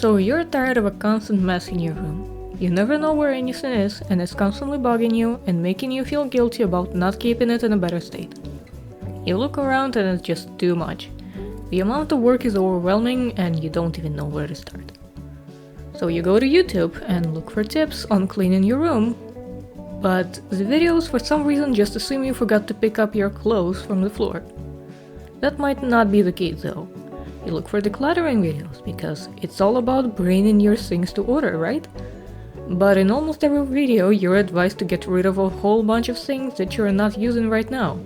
So you're tired of a constant mess in your room. You never know where anything is, and it's constantly bugging you and making you feel guilty about not keeping it in a better state. You look around and it's just too much. The amount of work is overwhelming and you don't even know where to start. So you go to YouTube and look for tips on cleaning your room, but the videos for some reason just assume you forgot to pick up your clothes from the floor. That might not be the case though. You look for decluttering videos because it's all about bringing your things to order, right? But in almost every video you're advised to get rid of a whole bunch of things that you're not using right now.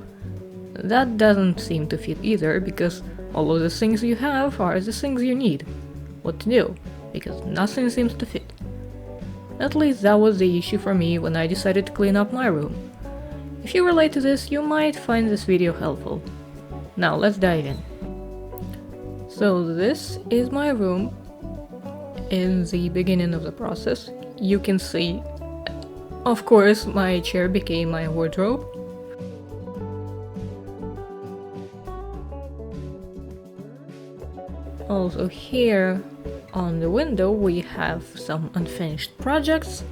That doesn't seem to fit either, because all of the things you have are the things you need. What to do? Because nothing seems to fit. At least that was the issue for me when I decided to clean up my room. If you relate to this, you might find this video helpful. Now let's dive in. So this is my room. In the beginning of the process, you can see, of course, my chair became my wardrobe. Also here on the window we have some unfinished projects.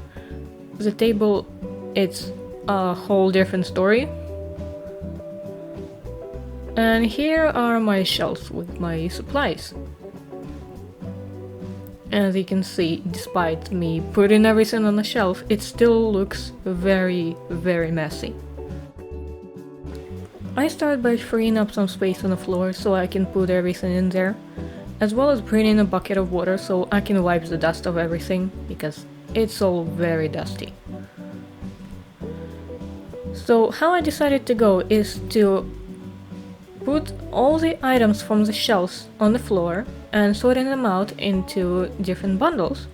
The table, it's a whole different story. And here are my shelves with my supplies. As you can see, despite me putting everything on the shelf, it still looks very, very messy. I start by freeing up some space on the floor so I can put everything in there, as well as bringing a bucket of water so I can wipe the dust of everything, because it's all very dusty. So how I decided to go is to put all the items from the shelves on the floor and sorting them out into different bundles.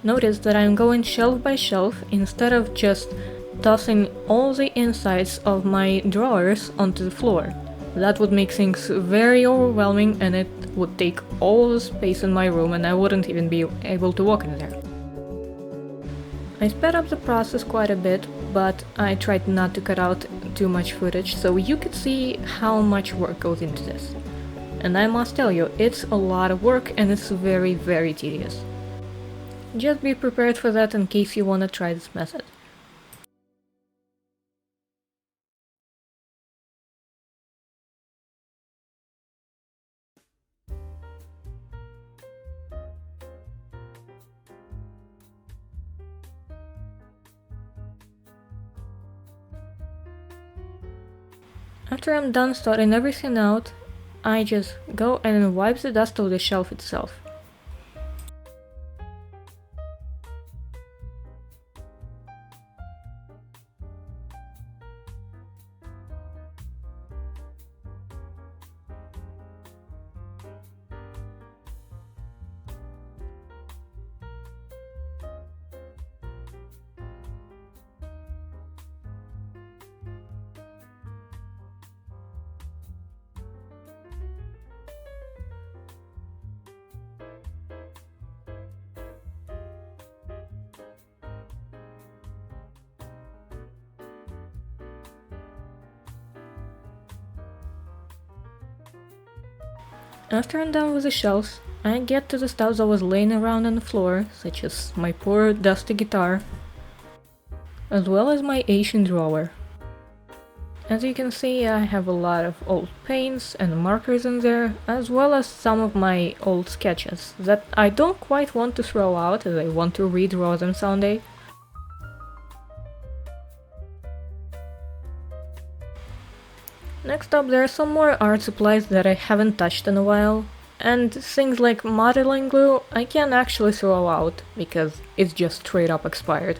Notice that I'm going shelf by shelf instead of just tossing all the insides of my drawers onto the floor. That would make things very overwhelming and it would take all the space in my room and I wouldn't even be able to walk in there. I sped up the process quite a bit, but I tried not to cut out too much footage so you could see how much work goes into this. And I must tell you, it's a lot of work and it's very, very tedious. Just be prepared for that in case you want to try this method. After I'm done sorting everything out, I just go and wipe the dust of the shelf itself. After I'm done with the shelves, I get to the stuff that was laying around on the floor, such as my poor dusty guitar, as well as my Asian drawer. As you can see, I have a lot of old paints and markers in there, as well as some of my old sketches that I don't quite want to throw out as I want to redraw them someday. Next up, there are some more art supplies that I haven't touched in a while, and things like modeling glue I can't actually throw out because it's just straight up expired.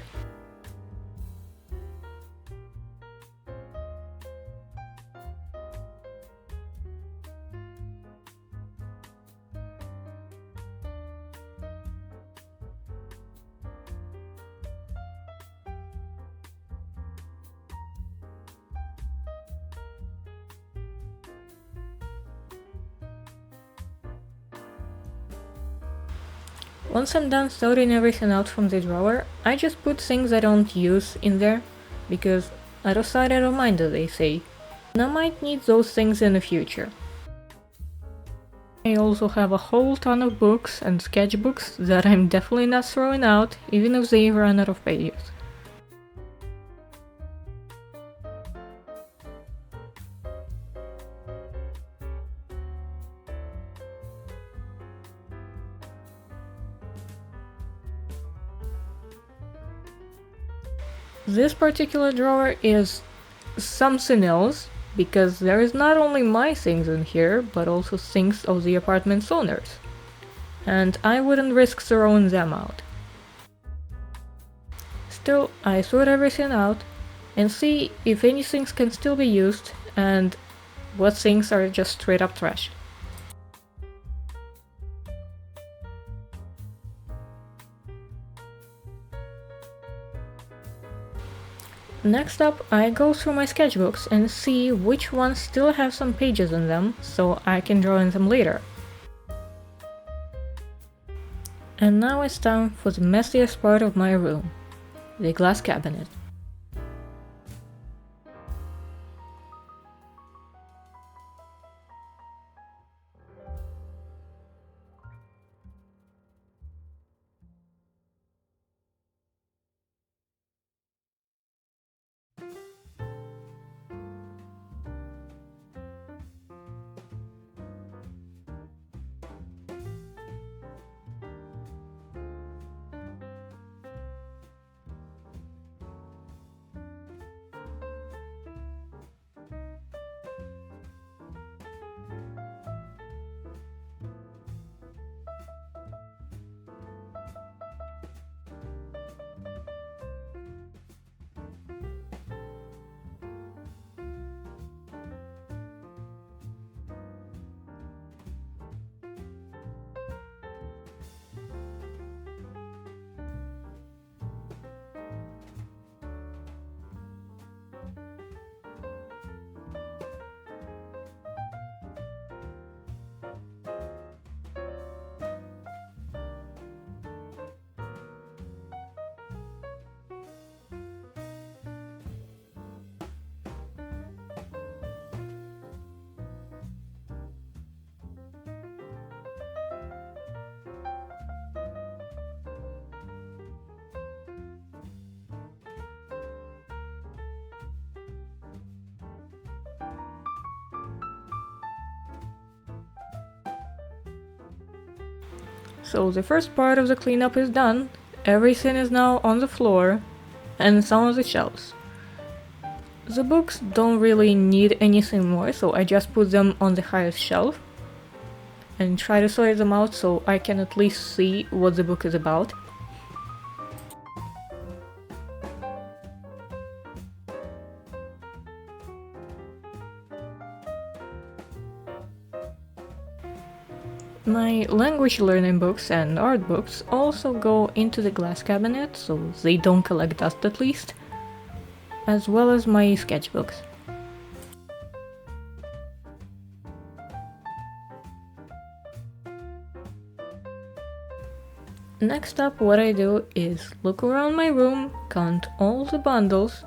Once I'm done sorting everything out from the drawer, I just put things I don't use in there, because out of sight out of mind, as they say, and I might need those things in the future. I also have a whole ton of books and sketchbooks that I'm definitely not throwing out, even if they run out of pages. This particular drawer is something else, because there is not only my things in here, but also things of the apartment's owners. And I wouldn't risk throwing them out. Still, I sort everything out and see if any things can still be used and what things are just straight up trash. Next up, I go through my sketchbooks and see which ones still have some pages in them, so I can draw in them later. And now it's time for the messiest part of my room, the glass cabinet. So the first part of the cleanup is done, everything is now on the floor and some of the shelves. The books don't really need anything more, so I just put them on the highest shelf and try to sort them out so I can at least see what the book is about. My language learning books and art books also go into the glass cabinet, so they don't collect dust at least, as well as my sketchbooks. Next up, what I do is look around my room, count all the bundles,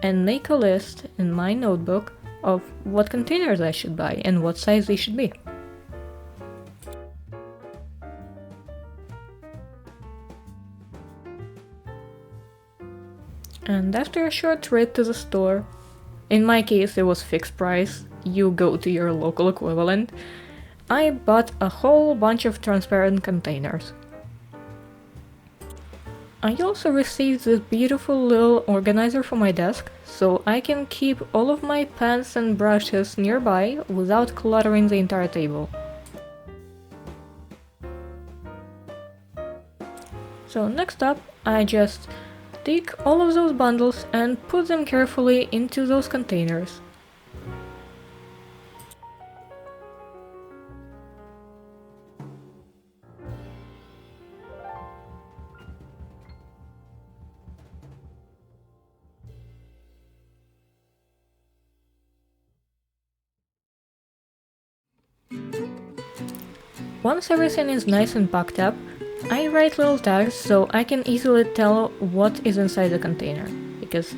and make a list in my notebook of what containers I should buy and what size they should be. And after a short trip to the store, in my case it was fixed price, you go to your local equivalent, I bought a whole bunch of transparent containers. I also received this beautiful little organizer for my desk, so I can keep all of my pens and brushes nearby without cluttering the entire table. So next up, I just take all of those bundles and put them carefully into those containers. Once everything is nice and packed up, I write little tags so I can easily tell what is inside the container, because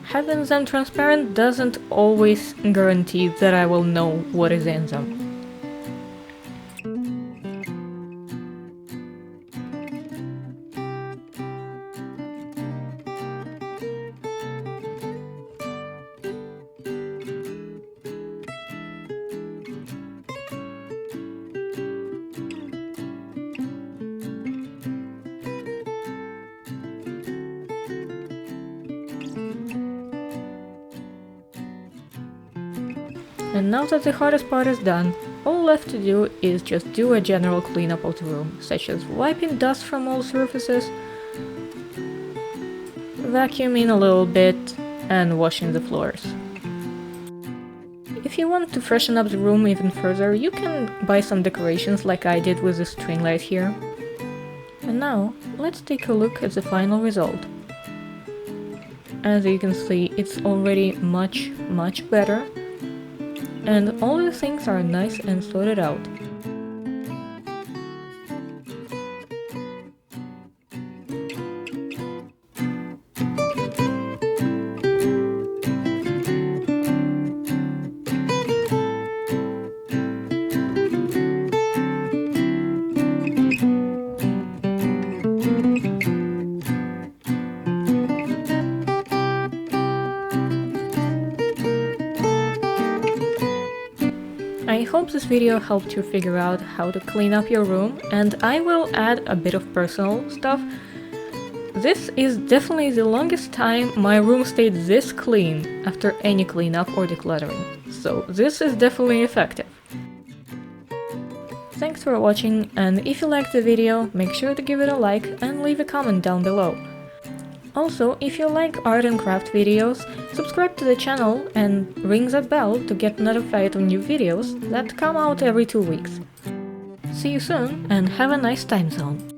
having them transparent doesn't always guarantee that I will know what is in them. And now that the hardest part is done, all left to do is just do a general cleanup of the room, such as wiping dust from all surfaces, vacuuming a little bit, and washing the floors. If you want to freshen up the room even further, you can buy some decorations like I did with this string light here. And now, let's take a look at the final result. As you can see, it's already much better, and all the things are nice and sorted out. I hope this video helped you figure out how to clean up your room, and I will add a bit of personal stuff. This is definitely the longest time my room stayed this clean after any cleanup or decluttering, so this is definitely effective. Thanks for watching, and if you liked the video, make sure to give it a like and leave a comment down below. Also, if you like art and craft videos, subscribe to the channel and ring that bell to get notified of new videos that come out every 2 weeks. See you soon and have a nice time zone!